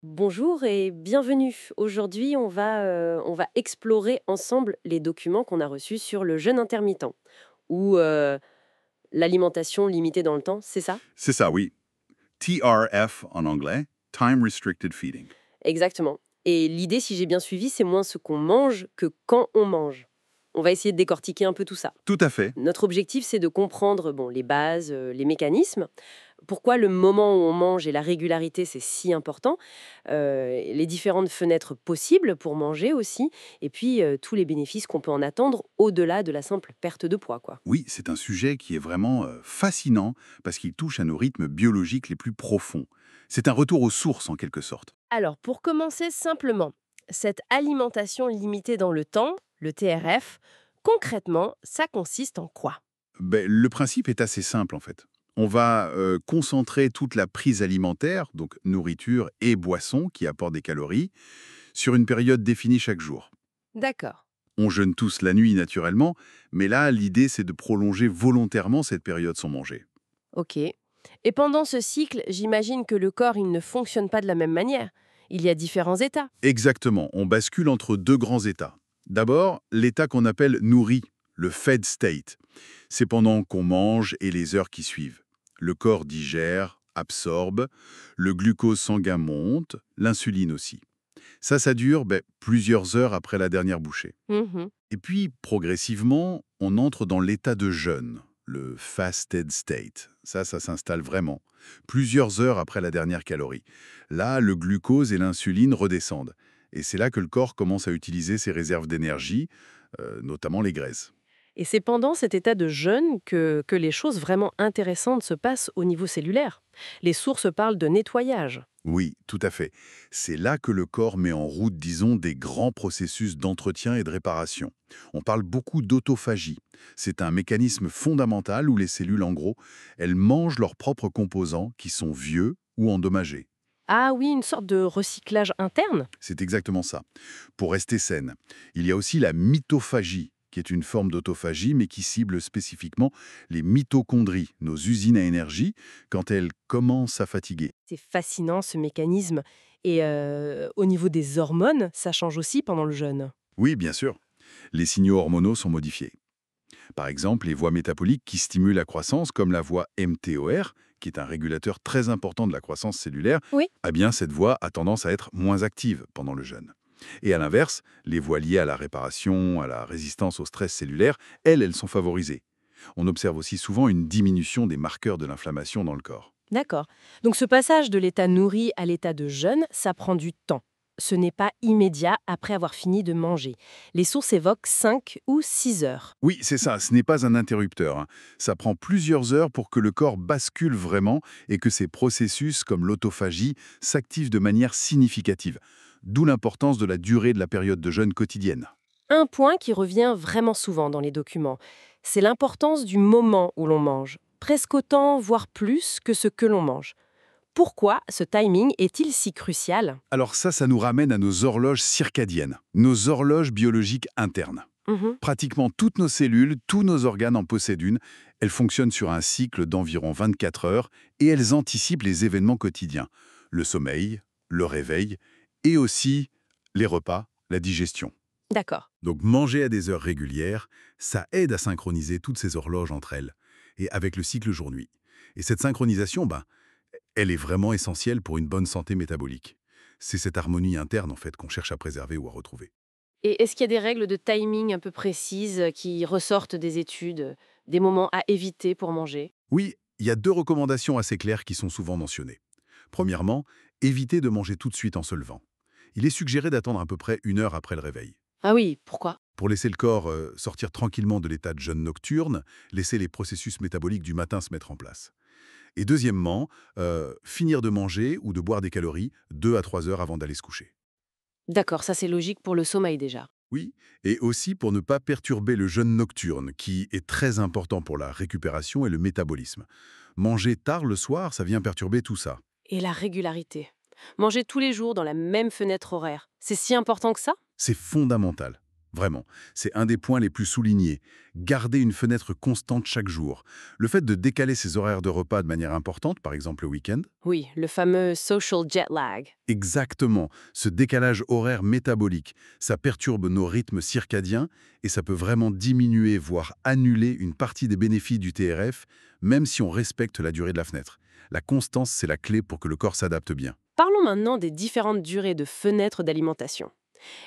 Bonjour et bienvenue. Aujourd'hui, on va explorer ensemble les documents qu'on a reçus sur le jeûne intermittent ou l'alimentation limitée dans le temps, c'est ça? C'est ça, oui. TRF en anglais, Time Restricted Feeding. Exactement. Et l'idée, si j'ai bien suivi, c'est moins ce qu'on mange que quand on mange. On va essayer de décortiquer un peu tout ça. Tout à fait. Notre objectif, c'est de comprendre les bases, les mécanismes, pourquoi le moment où on mange et la régularité, c'est si important, les différentes fenêtres possibles pour manger aussi, et puis tous les bénéfices qu'on peut en attendre au-delà de la simple perte de poids, quoi. Oui, c'est un sujet qui est vraiment fascinant parce qu'il touche à nos rythmes biologiques les plus profonds. C'est un retour aux sources en quelque sorte. Alors, pour commencer simplement, cette alimentation limitée dans le temps, le TRF, concrètement, ça consiste en quoi? Le principe est assez simple en fait. On va concentrer toute la prise alimentaire, donc nourriture et boisson qui apportent des calories, sur une période définie chaque jour. D'accord. On jeûne tous la nuit naturellement, mais là, l'idée c'est de prolonger volontairement cette période sans manger. Ok. Et pendant ce cycle, j'imagine que le corps, il ne fonctionne pas de la même manière. Il y a différents états. Exactement, on bascule entre deux grands états. D'abord, l'état qu'on appelle nourri, le fed state. C'est pendant qu'on mange et les heures qui suivent. Le corps digère, absorbe, le glucose sanguin monte, l'insuline aussi. Ça dure plusieurs heures après la dernière bouchée. Mhm. Et puis, progressivement, on entre dans l'état de jeûne, le fasted state. Ça s'installe vraiment. Plusieurs heures après la dernière calorie. Là, le glucose et l'insuline redescendent. Et c'est là que le corps commence à utiliser ses réserves d'énergie, notamment les graisses. Et c'est pendant cet état de jeûne que les choses vraiment intéressantes se passent au niveau cellulaire. Les sources parlent de nettoyage. Oui, tout à fait. C'est là que le corps met en route, disons, des grands processus d'entretien et de réparation. On parle beaucoup d'autophagie. C'est un mécanisme fondamental où les cellules, en gros, elles mangent leurs propres composants qui sont vieux ou endommagés. Ah oui, une sorte de recyclage interne? C'est exactement ça. Pour rester saine, il y a aussi la mitophagie, qui est une forme d'autophagie, mais qui cible spécifiquement les mitochondries, nos usines à énergie, quand elles commencent à fatiguer. C'est fascinant ce mécanisme. Et au niveau des hormones, ça change aussi pendant le jeûne. Oui, bien sûr. Les signaux hormonaux sont modifiés. Par exemple, les voies métaboliques qui stimulent la croissance, comme la voie mTOR, qui est un régulateur très important de la croissance cellulaire, Oui. eh bien cette voie a tendance à être moins active pendant le jeûne. Et à l'inverse, les voies liées à la réparation, à la résistance au stress cellulaire, elles sont favorisées. On observe aussi souvent une diminution des marqueurs de l'inflammation dans le corps. D'accord. Donc ce passage de l'état nourri à l'état de jeûne, ça prend du temps. Ce n'est pas immédiat après avoir fini de manger. Les sources évoquent 5 ou 6 heures. Oui, c'est ça, ce n'est pas un interrupteur, hein. Ça prend plusieurs heures pour que le corps bascule vraiment et que ces processus, comme l'autophagie, s'activent de manière significative. D'où l'importance de la durée de la période de jeûne quotidienne. Un point qui revient vraiment souvent dans les documents, c'est l'importance du moment où l'on mange, presque autant, voire plus que ce que l'on mange. Pourquoi ce timing est-il si crucial? Alors ça nous ramène à nos horloges circadiennes, nos horloges biologiques internes. Mhm. Pratiquement toutes nos cellules, tous nos organes en possèdent une. Elles fonctionnent sur un cycle d'environ 24 heures et elles anticipent les événements quotidiens. Le sommeil, le réveil et aussi les repas, la digestion. D'accord. Donc manger à des heures régulières, ça aide à synchroniser toutes ces horloges entre elles et avec le cycle jour-nuit. Et cette synchronisation, elle est vraiment essentielle pour une bonne santé métabolique. C'est cette harmonie interne en fait qu'on cherche à préserver ou à retrouver. Et est-ce qu'il y a des règles de timing un peu précises qui ressortent des études, des moments à éviter pour manger? Oui, il y a deux recommandations assez claires qui sont souvent mentionnées. Premièrement, éviter de manger tout de suite en se levant. Il est suggéré d'attendre à peu près une heure après le réveil. Ah oui, pourquoi? Pour laisser le corps sortir tranquillement de l'état de jeûne nocturne, laisser les processus métaboliques du matin se mettre en place. Et deuxièmement, finir de manger ou de boire des calories 2 à 3 heures avant d'aller se coucher. D'accord, ça c'est logique pour le sommeil déjà. Oui, et aussi pour ne pas perturber le jeûne nocturne, qui est très important pour la récupération et le métabolisme. Manger tard le soir, ça vient perturber tout ça. Et la régularité. Manger tous les jours dans la même fenêtre horaire, c'est si important que ça? C'est fondamental. Vraiment, c'est un des points les plus soulignés. Garder une fenêtre constante chaque jour. Le fait de décaler ses horaires de repas de manière importante, par exemple le week-end. Oui, le fameux social jet lag. Exactement, ce décalage horaire métabolique, ça perturbe nos rythmes circadiens et ça peut vraiment diminuer, voire annuler une partie des bénéfices du TRF, même si on respecte la durée de la fenêtre. La constance, c'est la clé pour que le corps s'adapte bien. Parlons maintenant des différentes durées de fenêtres d'alimentation.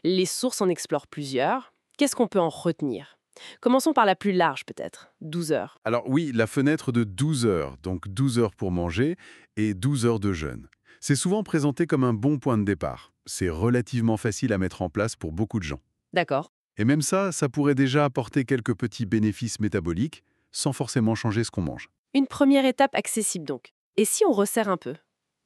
Les sources en explorent plusieurs. Qu'est-ce qu'on peut en retenir? Commençons par la plus large peut-être, 12 heures. Alors oui, la fenêtre de 12 heures, donc 12 heures pour manger et 12 heures de jeûne. C'est souvent présenté comme un bon point de départ. C'est relativement facile à mettre en place pour beaucoup de gens. D'accord. Et même ça pourrait déjà apporter quelques petits bénéfices métaboliques sans forcément changer ce qu'on mange. Une première étape accessible donc. Et si on resserre un peu?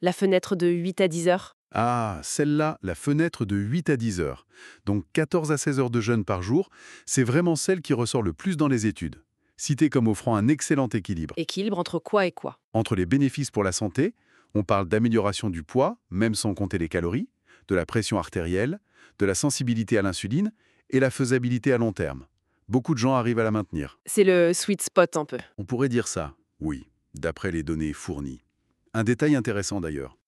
La fenêtre de 8 à 10 heures? Ah, celle-là, la fenêtre de 8 à 10 heures, donc 14 à 16 heures de jeûne par jour, c'est vraiment celle qui ressort le plus dans les études, citée comme offrant un excellent équilibre. Équilibre entre quoi et quoi? Entre les bénéfices pour la santé, on parle d'amélioration du poids, même sans compter les calories, de la pression artérielle, de la sensibilité à l'insuline et la faisabilité à long terme. Beaucoup de gens arrivent à la maintenir. C'est le sweet spot un peu. On pourrait dire ça, oui, d'après les données fournies. Un détail intéressant d'ailleurs.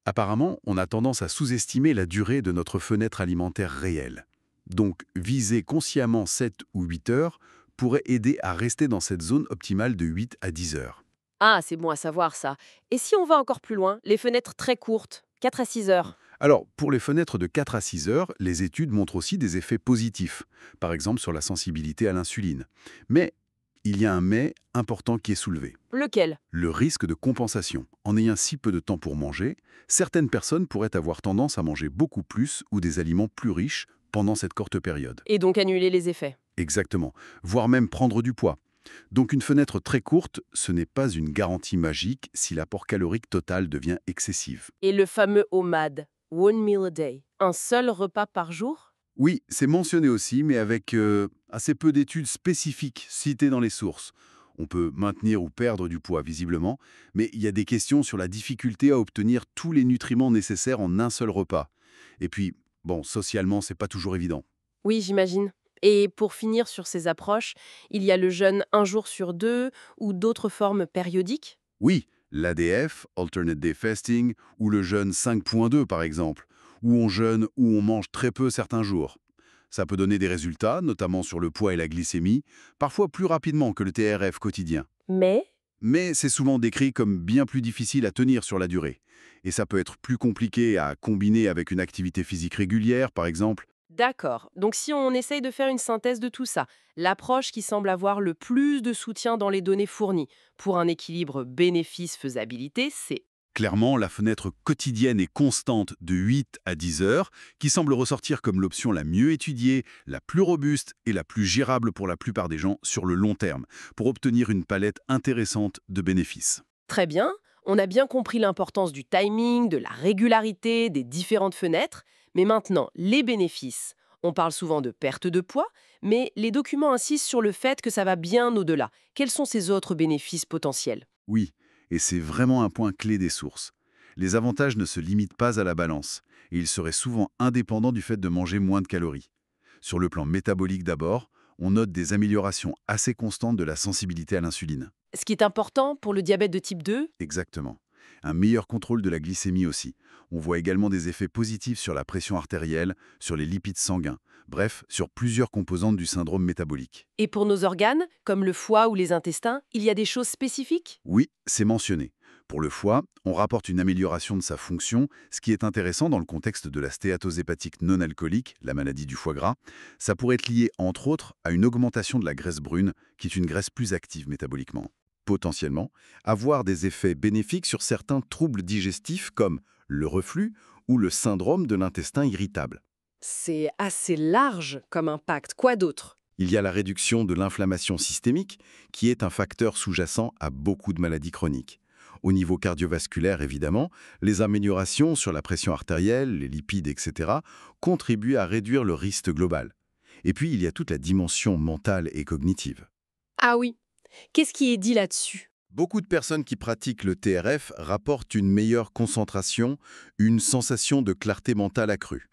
Apparemment, on a tendance à sous-estimer la durée de notre fenêtre alimentaire réelle. Donc, viser consciemment 7 ou 8 heures pourrait aider à rester dans cette zone optimale de 8 à 10 heures. Ah, c'est bon à savoir ça. Et si on va encore plus loin, les fenêtres très courtes, 4 à 6 heures? Alors, pour les fenêtres de 4 à 6 heures, les études montrent aussi des effets positifs, par exemple sur la sensibilité à l'insuline. Mais il y a un mais important qui est soulevé. Lequel? Le risque de compensation. En ayant si peu de temps pour manger, certaines personnes pourraient avoir tendance à manger beaucoup plus ou des aliments plus riches pendant cette courte période. Et donc annuler les effets. Exactement. Voire même prendre du poids. Donc une fenêtre très courte, ce n'est pas une garantie magique si l'apport calorique total devient excessif. Et le fameux OMAD, One Meal a Day. Un seul repas par jour? Oui, c'est mentionné aussi, mais avec assez peu d'études spécifiques citées dans les sources. On peut maintenir ou perdre du poids visiblement, mais il y a des questions sur la difficulté à obtenir tous les nutriments nécessaires en un seul repas. Et puis, bon, socialement, c'est pas toujours évident. Oui, j'imagine. Et pour finir sur ces approches, il y a le jeûne un jour sur deux ou d'autres formes périodiques? Oui, l'ADF, Alternate Day Fasting, ou le jeûne 5.2 par exemple, où on jeûne ou on mange très peu certains jours. Ça peut donner des résultats, notamment sur le poids et la glycémie, parfois plus rapidement que le TRF quotidien. Mais Mais c'est souvent décrit comme bien plus difficile à tenir sur la durée. Et ça peut être plus compliqué à combiner avec une activité physique régulière, par exemple. d'accord. Donc si on essaye de faire une synthèse de tout ça, l'approche qui semble avoir le plus de soutien dans les données fournies pour un équilibre bénéfice-faisabilité, c'est Clairement, la fenêtre quotidienne et constante de 8 à 10 heures, qui semble ressortir comme l'option la mieux étudiée, la plus robuste et la plus gérable pour la plupart des gens sur le long terme, pour obtenir une palette intéressante de bénéfices. très bien. On a bien compris l'importance du timing, de la régularité, des différentes fenêtres. Mais maintenant, les bénéfices. On parle souvent de perte de poids, mais les documents insistent sur le fait que ça va bien au-delà. Quels sont ces autres bénéfices potentiels? Oui, et c'est vraiment un point clé des sources. Les avantages ne se limitent pas à la balance, et ils seraient souvent indépendants du fait de manger moins de calories. Sur le plan métabolique d'abord, on note des améliorations assez constantes de la sensibilité à l'insuline. Ce qui est important pour le diabète de type 2, Exactement. Un meilleur contrôle de la glycémie aussi. On voit également des effets positifs sur la pression artérielle, sur les lipides sanguins, bref, sur plusieurs composantes du syndrome métabolique. et pour nos organes, comme le foie ou les intestins, il y a des choses spécifiques? Oui, c'est mentionné. Pour le foie, on rapporte une amélioration de sa fonction, ce qui est intéressant dans le contexte de la stéatose hépatique non alcoolique, la maladie du foie gras. Ça pourrait être lié, entre autres, à une augmentation de la graisse brune, qui est une graisse plus active métaboliquement. Potentiellement, avoir des effets bénéfiques sur certains troubles digestifs comme le reflux ou le syndrome de l'intestin irritable. C'est assez large comme impact. Quoi d'autre? Il y a la réduction de l'inflammation systémique, qui est un facteur sous-jacent à beaucoup de maladies chroniques. Au niveau cardiovasculaire, évidemment, les améliorations sur la pression artérielle, les lipides, etc., contribuent à réduire le risque global. Et puis, il y a toute la dimension mentale et cognitive. Ah oui. Qu'est-ce qui est dit là-dessus? Beaucoup de personnes qui pratiquent le TRF rapportent une meilleure concentration, une sensation de clarté mentale accrue.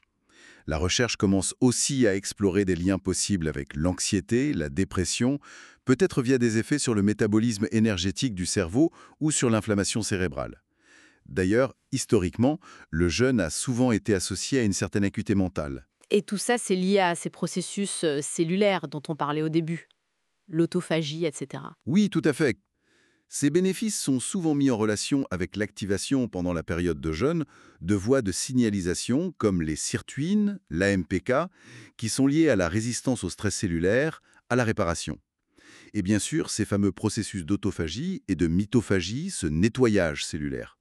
La recherche commence aussi à explorer des liens possibles avec l'anxiété, la dépression, peut-être via des effets sur le métabolisme énergétique du cerveau ou sur l'inflammation cérébrale. D'ailleurs, historiquement, le jeûne a souvent été associé à une certaine acuité mentale. Et tout ça, c'est lié à ces processus cellulaires dont on parlait au début, l'autophagie, etc. Oui, tout à fait. Ces bénéfices sont souvent mis en relation avec l'activation pendant la période de jeûne de voies de signalisation comme les sirtuines, l'AMPK, qui sont liées à la résistance au stress cellulaire, à la réparation. Et bien sûr, ces fameux processus d'autophagie et de mitophagie, ce nettoyage cellulaire.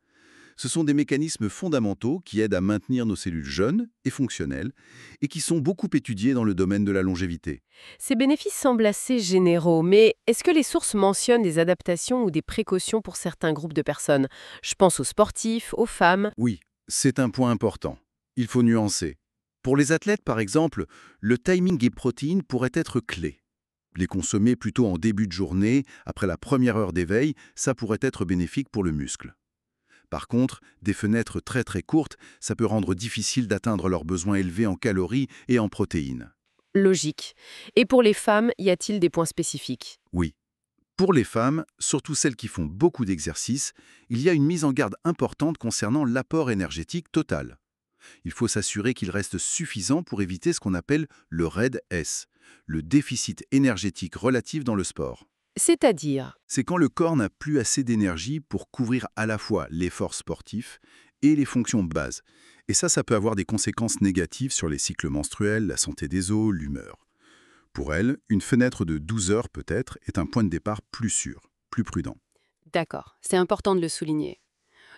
Ce sont des mécanismes fondamentaux qui aident à maintenir nos cellules jeunes et fonctionnelles et qui sont beaucoup étudiés dans le domaine de la longévité. Ces bénéfices semblent assez généraux, mais est-ce que les sources mentionnent des adaptations ou des précautions pour certains groupes de personnes? Je pense aux sportifs, aux femmes. Oui, c'est un point important. Il faut nuancer. Pour les athlètes, par exemple, le timing et protéines pourraient être clés. Les consommer plutôt en début de journée, après la première heure d'éveil, ça pourrait être bénéfique pour le muscle. Par contre, des fenêtres très courtes, ça peut rendre difficile d'atteindre leurs besoins élevés en calories et en protéines. Logique. Et pour les femmes, y a-t-il des points spécifiques? Oui. Pour les femmes, surtout celles qui font beaucoup d'exercices, il y a une mise en garde importante concernant l'apport énergétique total. Il faut s'assurer qu'il reste suffisant pour éviter ce qu'on appelle le RED-S, le déficit énergétique relatif dans le sport. C'est-à-dire? C'est quand le corps n'a plus assez d'énergie pour couvrir à la fois l'effort sportif et les fonctions de base. Et ça peut avoir des conséquences négatives sur les cycles menstruels, la santé des os, l'humeur. Pour elle, une fenêtre de 12 heures peut-être est un point de départ plus sûr, plus prudent. D'accord, c'est important de le souligner.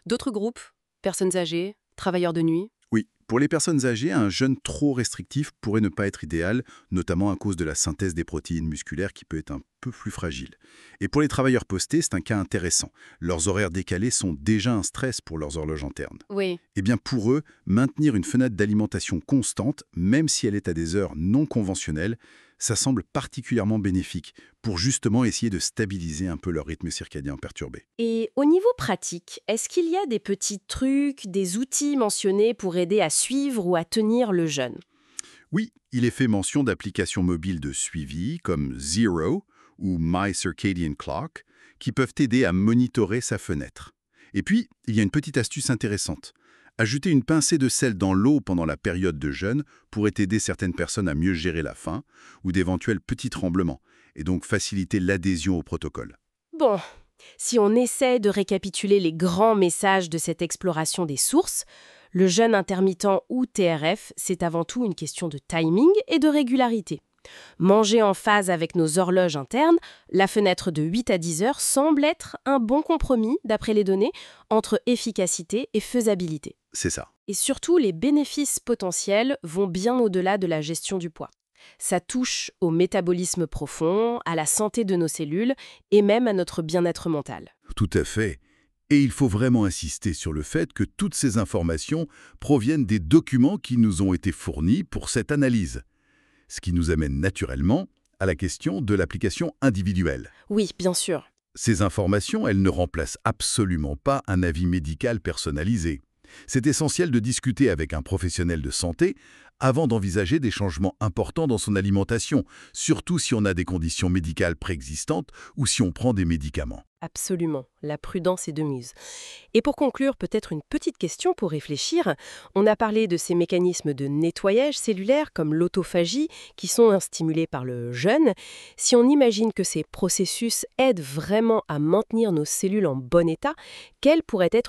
D'autres groupes? Personnes âgées? Travailleurs de nuit? Oui, pour les personnes âgées, un jeûne trop restrictif pourrait ne pas être idéal, notamment à cause de la synthèse des protéines musculaires qui peut être un peu plus fragile. Et pour les travailleurs postés, c'est un cas intéressant. Leurs horaires décalés sont déjà un stress pour leurs horloges internes. Oui. Eh bien pour eux, maintenir une fenêtre d'alimentation constante, même si elle est à des heures non conventionnelles, ça semble particulièrement bénéfique pour justement essayer de stabiliser un peu leur rythme circadien perturbé. Et au niveau pratique, est-ce qu'il y a des petits trucs, des outils mentionnés pour aider à suivre ou à tenir le jeûne? Oui, il est fait mention d'applications mobiles de suivi comme Zero ou My Circadian Clock qui peuvent aider à monitorer sa fenêtre. Et puis, il y a une petite astuce intéressante. Ajouter une pincée de sel dans l'eau pendant la période de jeûne pourrait aider certaines personnes à mieux gérer la faim ou d'éventuels petits tremblements, et donc faciliter l'adhésion au protocole. Bon, si on essaie de récapituler les grands messages de cette exploration des sources, le jeûne intermittent ou TRF, c'est avant tout une question de timing et de régularité. Manger en phase avec nos horloges internes, la fenêtre de 8 à 10 heures semble être un bon compromis, d'après les données, entre efficacité et faisabilité. C'est ça. Et surtout, les bénéfices potentiels vont bien au-delà de la gestion du poids. Ça touche au métabolisme profond, à la santé de nos cellules et même à notre bien-être mental. Tout à fait. Et il faut vraiment insister sur le fait que toutes ces informations proviennent des documents qui nous ont été fournis pour cette analyse. Ce qui nous amène naturellement à la question de l'application individuelle. Oui, bien sûr. Ces informations, elles ne remplacent absolument pas un avis médical personnalisé. C'est essentiel de discuter avec un professionnel de santé avant d'envisager des changements importants dans son alimentation, surtout si on a des conditions médicales préexistantes ou si on prend des médicaments. Absolument, la prudence est de mise. Et pour conclure, peut-être une petite question pour réfléchir. On a parlé de ces mécanismes de nettoyage cellulaire comme l'autophagie qui sont stimulés par le jeûne. Si on imagine que ces processus aident vraiment à maintenir nos cellules en bon état, quels pourraient être